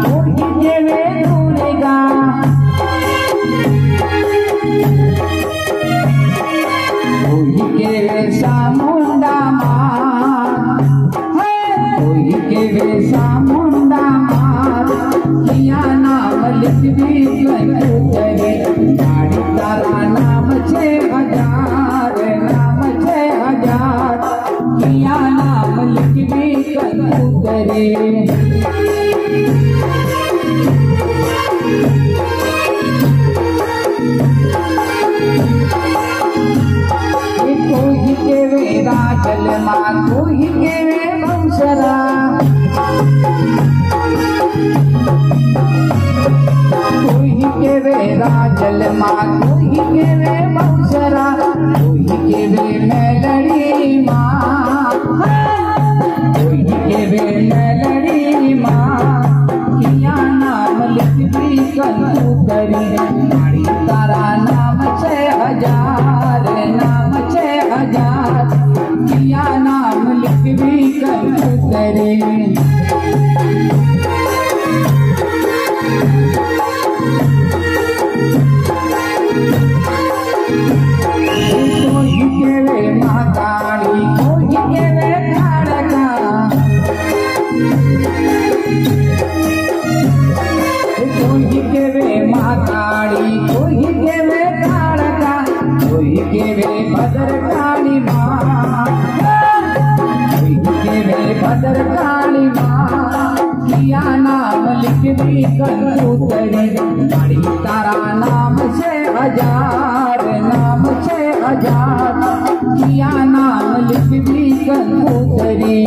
कोई केवे दुर्गा कोई केवे चामुंडा कोई केवे चामुंडा किया नाम लिखवी करे गाड़ी तारा नाम 6000 किया नाम लिखवी करे कोई केवे राजल माँ कोई केवे बंसरा कोई केवे राजल माँ कोई केवे बंसरा कोई केवे मेलड़ी माँ कोई केवे मेलड़ी माँ किया नाम लिखवी करी गाड़ी तारा नाम 6000 किया नाम लिखवी करे कोई केवे महाकाली कोई केवे खड़का कोई केवे महाकाली कोई केवे खड़का कोई केवे भद्रकाली माँ कोई केवे भद्रकाली माँ किया नाम लिखवी करे गाड़ी तारा नाम 6000 किया नाम लिखवी करे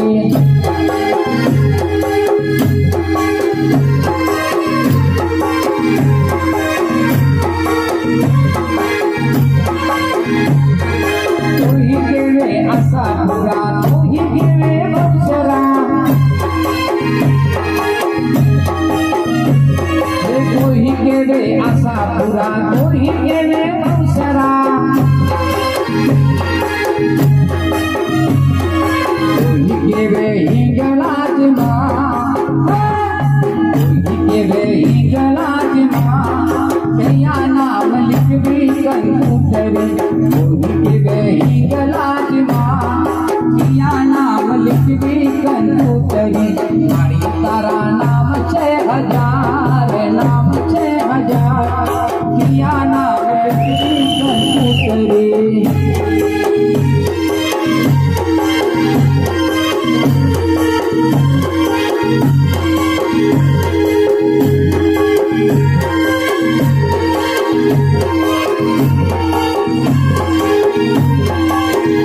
कोई केवे आशापुरा कोई केवे बक्सरा कोई केवे आशापुरा कोई केवे बक्सरा कोई केवे हिंगलाज माँ कोई केवे हिंगलाज माँ किया नाम लिखवी करे कोई केवे हिंगलाज माँ किया नाम लिखवी करे गाड़ी तारा नाम 6000 किया नाम लिखवी करे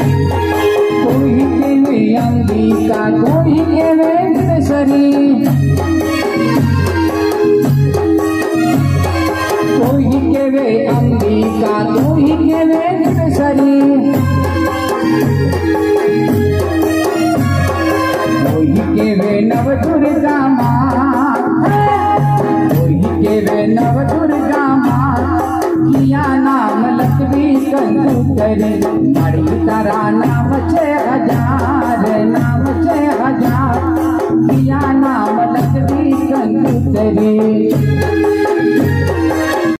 कोई केवे अंबिका कोई केवे गणेशरी कोई केवे अंबिका कोई केवे गणेशरी कोई केवे नवदुर्गा माँ कोई केवे नवदुर्गा माँ किया नाम लिखवी करे गाड़ी तारा नाम 6000